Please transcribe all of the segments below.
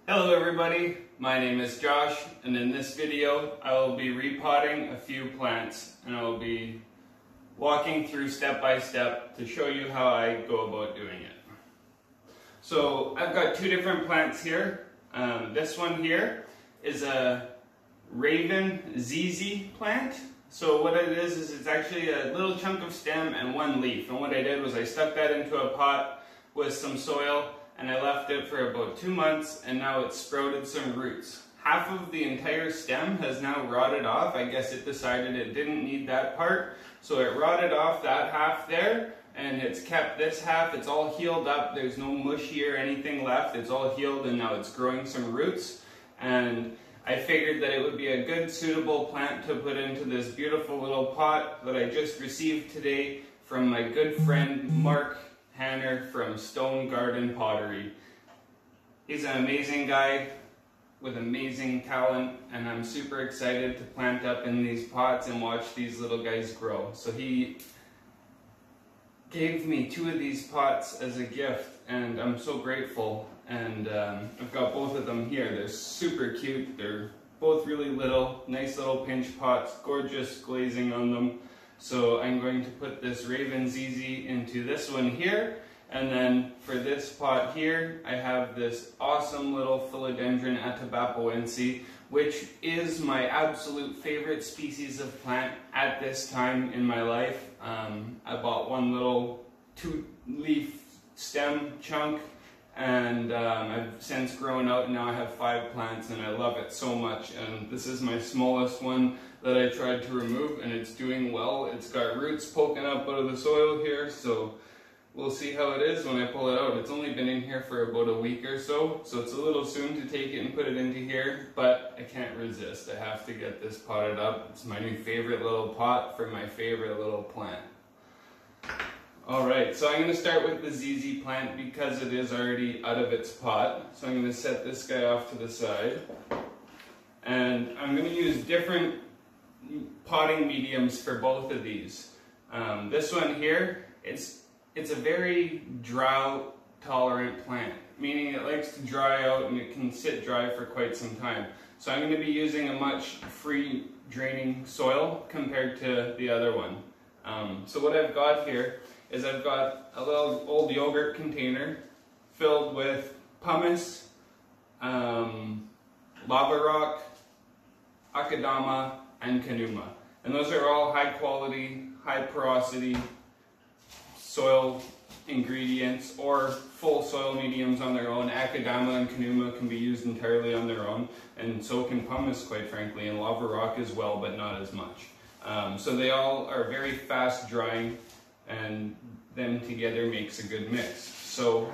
Hello everybody, my name is Josh, and in this video I will be repotting a few plants, and I will be walking through step by step to show you how I go about doing it. So I've got two different plants here. This one here is a Raven ZZ plant. So what it is it's actually a little chunk of stem and one leaf, and what I did was I stuck that into a pot with some soil and I left it for about 2 months, and now it's sprouted some roots. Half of the entire stem has now rotted off. I guess it decided it didn't need that part, so it rotted off that half there, and it's kept this half. It's all healed up. There's no mushy or anything left. It's all healed, and now it's growing some roots. And I figured that it would be a good, suitable plant to put into this beautiful little pot that I just received today from my good friend Mark Hanner from Stone Garden Pottery. He's an amazing guy with amazing talent, and I'm super excited to plant up in these pots and watch these little guys grow. So he gave me 2 of these pots as a gift, and I'm so grateful. And I've got both of them here. They're super cute. They're both really little, nice little pinch pots, gorgeous glazing on them. So I'm going to put this Raven ZZ into this one here, and then for this pot here, I have this awesome little Philodendron atabapoense, which is my absolute favorite species of plant at this time in my life. I bought one little 2-leaf stem chunk, and I've since grown out, and now I have 5 plants, and I love it so much. And this is my smallest one that I tried to remove, and it's doing well. It's got roots poking up out of the soil here, so we'll see how it is when I pull it out. It's only been in here for about a week or so, so it's a little soon to take it and put it into here, but I can't resist. I have to get this potted up. It's my new favorite little pot for my favorite little plant. Alright, so I'm going to start with the ZZ plant because it is already out of its pot. So I'm going to set this guy off to the side. And I'm going to use different potting mediums for both of these. This one here, it's a very drought tolerant plant, meaning it likes to dry out and it can sit dry for quite some time. So I'm going to be using a much free draining soil compared to the other one. So what I've got here is I've got a little old yogurt container filled with pumice, lava rock, akadama, and kanuma. And those are all high quality, high porosity soil ingredients, or full soil mediums on their own. Akadama and kanuma can be used entirely on their own, and so can pumice, quite frankly, and lava rock as well, but not as much. So they all are very fast drying, and them together makes a good mix. So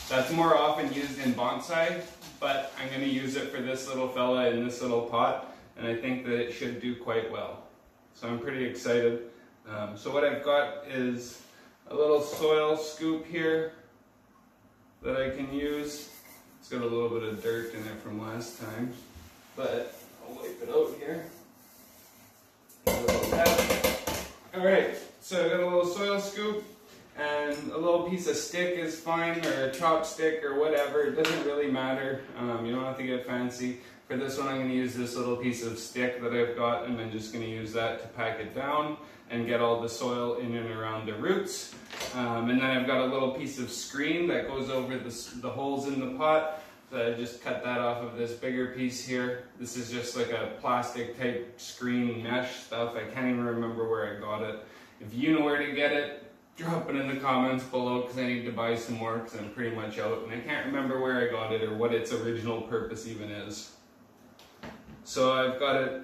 that's more often used in bonsai, but I'm going to use it for this little fella in this little pot, and I think that it should do quite well. So I'm pretty excited. So what I've got is a little soil scoop here that I can use. It's got a little bit of dirt in it from last time, but I'll wipe it out here. Alright, so I got a little soil scoop, and a little piece of stick is fine, or a chopstick or whatever. It doesn't really matter. You don't have to get fancy. For this one I'm going to use this little piece of stick that I've got, and I'm just going to use that to pack it down and get all the soil in and around the roots. And then I've got a little piece of screen that goes over the holes in the pot. So I just cut that off of this bigger piece here. This is just like a plastic type screen mesh stuff. I can't even remember where I got it. If you know where to get it, drop it in the comments below, because I need to buy some more because I'm pretty much out and I can't remember where I got it or what its original purpose even is. So I've got it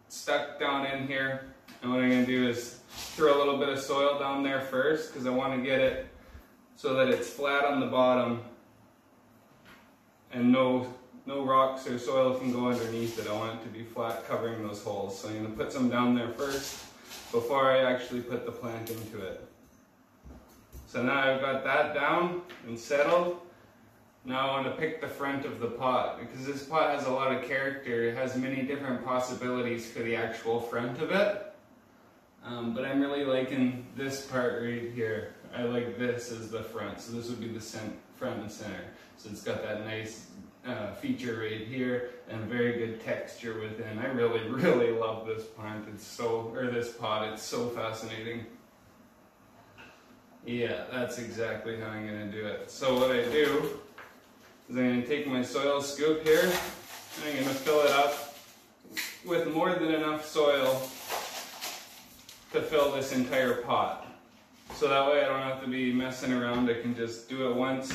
stuck down in here, and what I'm going to do is throw a little bit of soil down there first, because I want to get it so that it's flat on the bottom and no rocks or soil can go underneath it. I want it to be flat, covering those holes. So I'm going to put some down there first before I actually put the plant into it. So now I've got that down and settled. Now I want to pick the front of the pot, because this pot has a lot of character. It has many different possibilities for the actual front of it. But I'm really liking this part right here. I like this as the front, so this would be the front and center. So it's got that nice feature right here, and very good texture within. I really love this plant. This pot. It's so fascinating. Yeah, that's exactly how I'm going to do it. So what I do is I'm going to take my soil scoop here, and I'm going to fill it up with more than enough soil to fill this entire pot. So that way I don't have to be messing around. I can just do it once,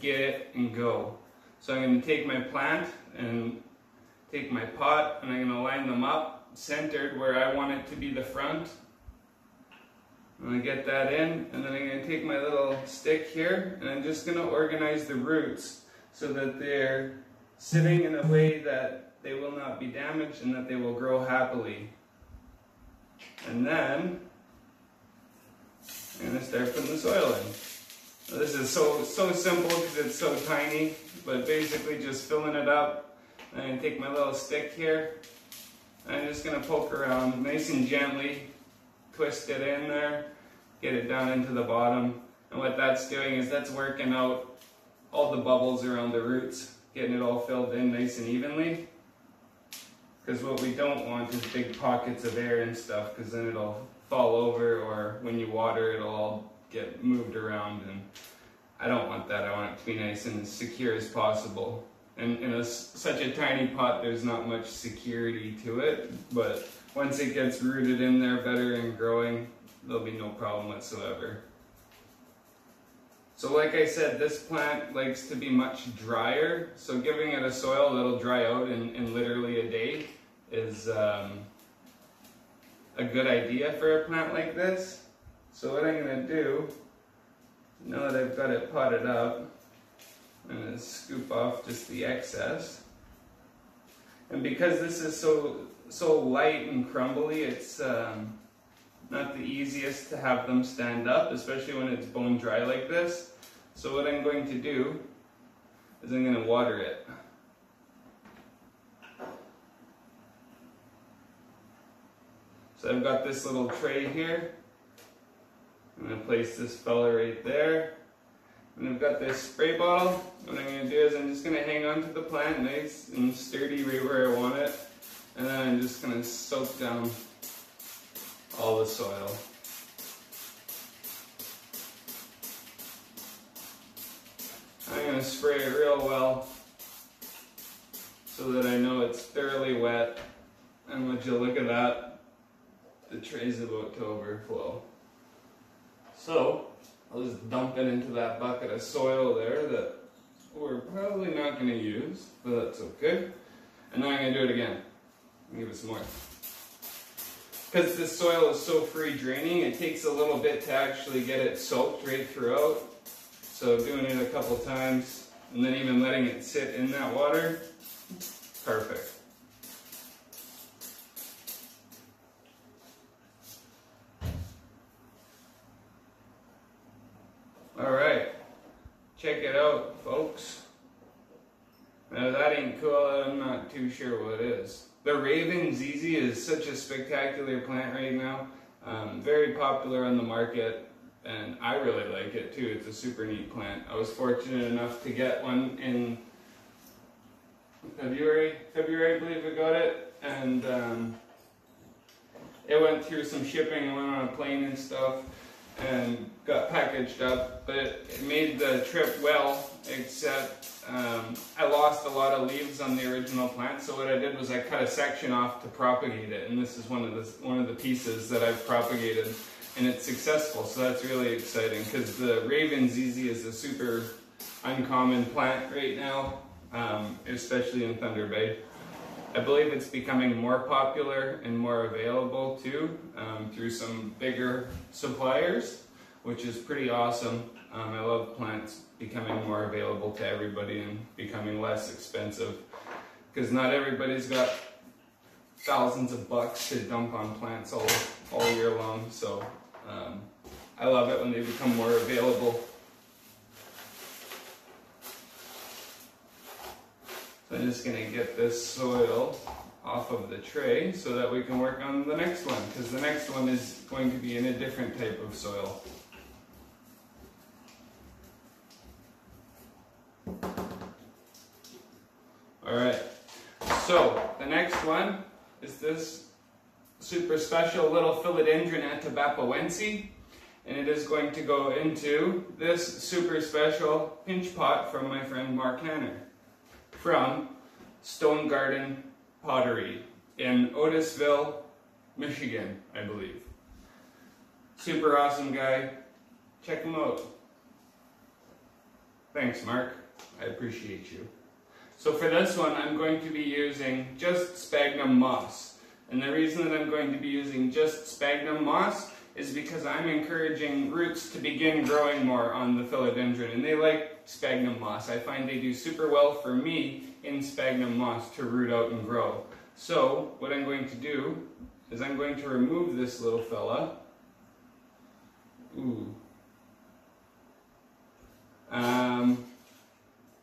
get it, and go. So I'm going to take my plant and take my pot, and I'm going to line them up centered where I want it to be the front. I'm going to get that in, and then I'm going to take my little stick here, and I'm just going to organize the roots so that they're sitting in a way that they will not be damaged and that they will grow happily. And then I'm going to start putting the soil in. Now, this is so simple because it's so tiny, but basically just filling it up. And I'm going to take my little stick here, and I'm just going to poke around nice and gently, twist it in there, get it down into the bottom. And what that's doing is that's working out all the bubbles around the roots, getting it all filled in nice and evenly. Because what we don't want is big pockets of air and stuff, because then it'll fall over, or when you water it'll all get moved around, and I don't want that. I want it to be nice and secure as possible. And in such a tiny pot, there's not much security to it, but once it gets rooted in there better and growing, there'll be no problem whatsoever. So like I said, this plant likes to be much drier, so giving it a soil that'll dry out in literally a day is a good idea for a plant like this. So what I'm going to do, now that I've got it potted up, I'm going to scoop off just the excess. And because this is so light and crumbly, it's not the easiest to have them stand up, especially when it's bone dry like this. So what I'm going to do is I'm going to water it. So I've got this little tray here. I'm going to place this fella right there. And I've got this spray bottle. What I'm going to do is I'm just going to hang on to the plant nice and sturdy right where I want it. And then I'm just going to soak down all the soil. I'm going to spray it real well so that I know it's thoroughly wet. And would you look at that? The tray's about to overflow. So I'll just dump it into that bucket of soil there that we're probably not going to use, but that's okay. And now I'm going to do it again. Give it some more. Because this soil is so free draining, it takes a little bit to actually get it soaked right throughout. So doing it a couple times and then even letting it sit in that water, perfect. Alright, check it out, folks. Now that ain't cool, I'm not too sure what is. The Raven ZZ is such a spectacular plant right now. Very popular on the market, and I really like it too. It's a super neat plant. I was fortunate enough to get one in February I believe I got it, and it went through some shipping, went on a plane and stuff, and got packaged up, but it made the trip well, except I lost a lot of leaves on the original plant. So what I did was I cut a section off to propagate it, and this is one of the pieces that I've propagated, and it's successful. So that's really exciting, because the Raven ZZ is a super uncommon plant right now, especially in Thunder Bay. I believe it's becoming more popular and more available too, through some bigger suppliers, which is pretty awesome. I love plants becoming more available to everybody and becoming less expensive, because not everybody's got thousands of bucks to dump on plants all year long. So I love it when they become more available. So I'm just going to get this soil off of the tray so that we can work on the next one, because the next one is going to be in a different type of soil. Alright, so the next one is this super special little philodendron atabapoense, and it is going to go into this super special pinch pot from my friend Mark Hanner from Stone Garden Pottery in Otisville, Michigan, I believe. Super awesome guy. Check him out. Thanks, Mark. I appreciate you. So for this one, I'm going to be using just sphagnum moss. And the reason that I'm going to be using just sphagnum moss is because I'm encouraging roots to begin growing more on the philodendron. And they like sphagnum moss. I find they do super well for me in sphagnum moss to root out and grow. So what I'm going to do is I'm going to remove this little fella. Ooh.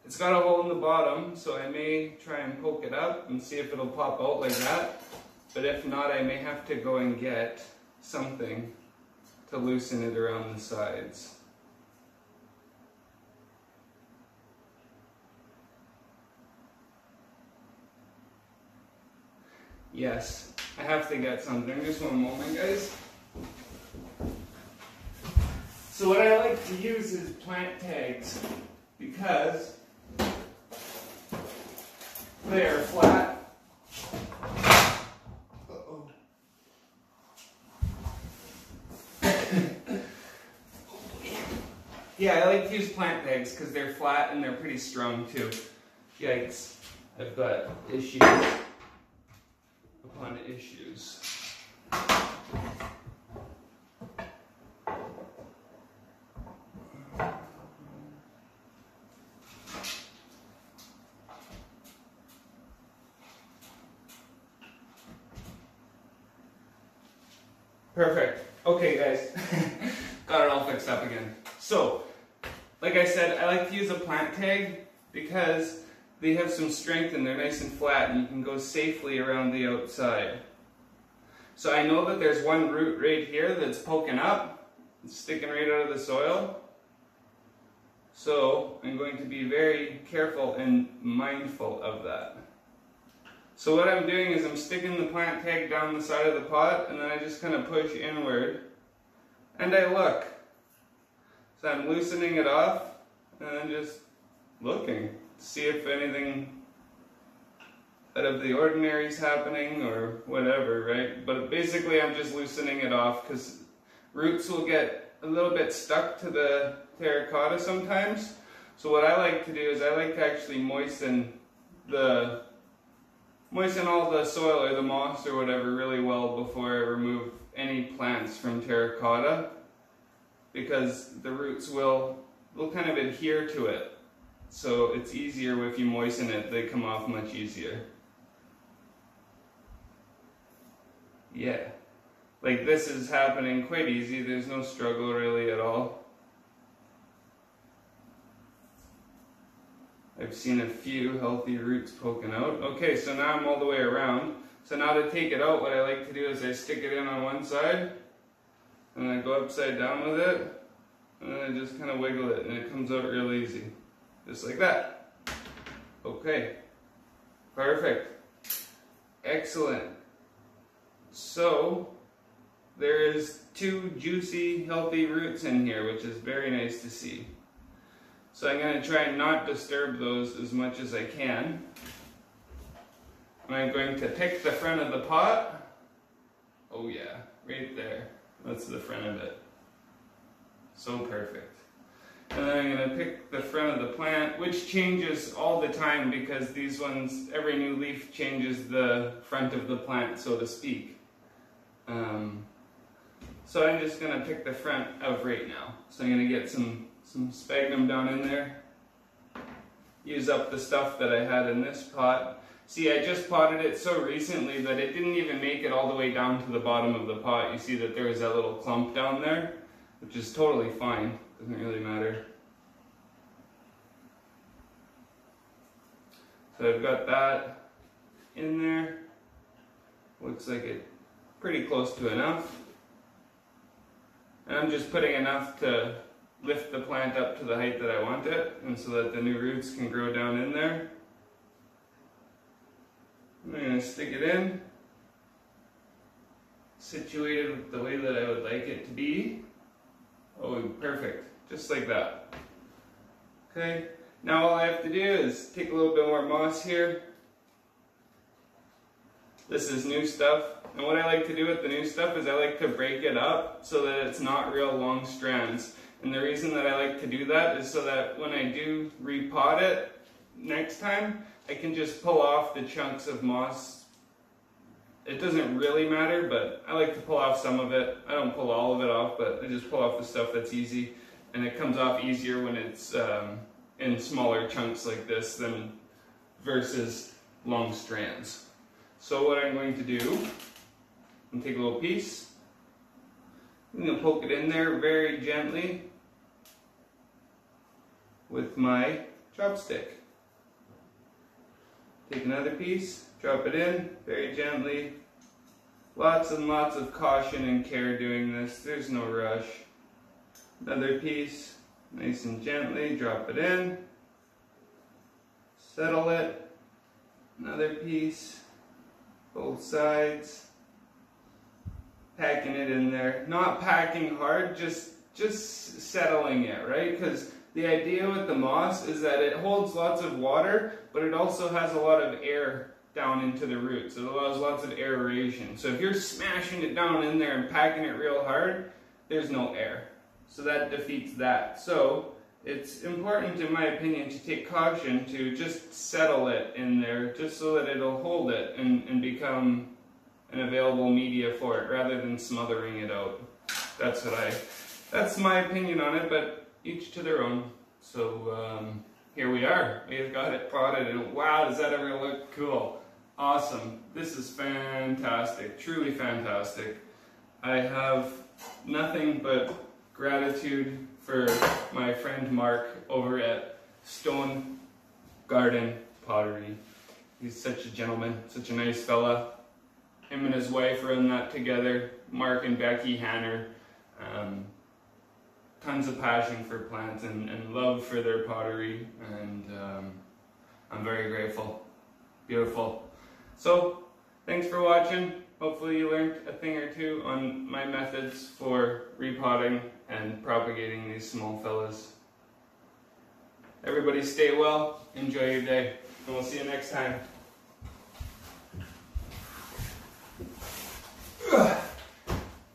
It's got a hole in the bottom, so I may try and poke it up and see if it'll pop out like that. But if not, I may have to go and get something to loosen it around the sides. Yes, I have to get something. Just one moment, guys. So what I like to use is plant tags because they are flat. Uh-oh. Yeah, I like to use plant tags because they're flat and they're pretty strong too. Yikes, I've got issues upon issues. Perfect. Okay, guys. Got it all fixed up again. So, like I said, I like to use a plant tag because they have some strength and they're nice and flat and you can go safely around the outside. So I know that there's one root right here that's poking up. It's sticking right out of the soil. So I'm going to be very careful and mindful of that. So what I'm doing is I'm sticking the plant tag down the side of the pot and then I just kind of push inward and I look. So I'm loosening it off and then just looking to see if anything out of the ordinary is happening or whatever, right? But basically I'm just loosening it off because roots will get a little bit stuck to the terracotta sometimes. So what I like to do is I like to actually moisten all the soil or the moss or whatever really well before I remove any plants from terracotta, because the roots will kind of adhere to it. So it's easier if you moisten it, they come off much easier. Yeah, like this is happening quite easy, there's no struggle really at all. I've seen a few healthy roots poking out. Okay, so now I'm all the way around. So now to take it out, what I like to do is I stick it in on one side, and I go upside down with it, and then I just kind of wiggle it, and it comes out real easy. Just like that. Okay. Perfect. Excellent. So, there is 2 juicy, healthy roots in here, which is very nice to see. So I'm going to try and not disturb those as much as I can. And I'm going to pick the front of the pot. Oh yeah, right there. That's the front of it. So perfect. And then I'm going to pick the front of the plant, which changes all the time because these ones, every new leaf changes the front of the plant, so to speak. So I'm just going to pick the front of right now. So I'm going to get some sphagnum down in there. Use up the stuff that I had in this pot. See, I just potted it so recently that it didn't even make it all the way down to the bottom of the pot. You see that there was that little clump down there, which is totally fine. Doesn't really matter. So I've got that in there. Looks like it's pretty close to enough. And I'm just putting enough to lift the plant up to the height that I want it, and so that the new roots can grow down in there. stick it in, situated the way that I would like it to be. Oh, perfect, just like that. Okay, now all I have to do is take a little bit more moss here. This is new stuff, and what I like to do with the new stuff is I like to break it up so that it's not real long strands. And the reason that I like to do that is so that when I do repot it next time, I can just pull off the chunks of moss. It doesn't really matter, but I like to pull off some of it. I don't pull all of it off, but I just pull off the stuff that's easy. And it comes off easier when it's in smaller chunks like this than versus long strands. So what I'm going to do, I'm take a little piece, I'm going to poke it in there very gently with my chopstick. Take another piece, drop it in very gently. Lots and lots of caution and care doing this, there's no rush. Another piece, nice and gently, drop it in. Settle it. Another piece. Both sides, packing it in there. Not packing hard, just settling it, right? Because the idea with the moss is that it holds lots of water, but it also has a lot of air down into the roots. It allows lots of aeration. So if you're smashing it down in there and packing it real hard, there's no air. So that defeats that. So it's important, in my opinion, to take caution to just settle it in there, just so that it'll hold it and become an available media for it, rather than smothering it out. That's my opinion on it, but each to their own. So here we are. We've got it potted, and wow, does that ever look cool? Awesome. This is fantastic, truly fantastic. I have nothing but gratitude for my friend Mark over at Stone Garden Pottery. He's such a gentleman, such a nice fella. Him and his wife run that together, Mark and Becky Hanner. Tons of passion for plants and love for their pottery, and I'm very grateful. Beautiful. So, thanks for watching. Hopefully you learned a thing or two on my methods for repotting and propagating these small fellas. Everybody stay well, enjoy your day, and we'll see you next time.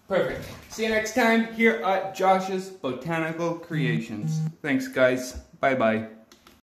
Perfect. See you next time here at Josh's Botanical Creations. Thanks guys. Bye bye.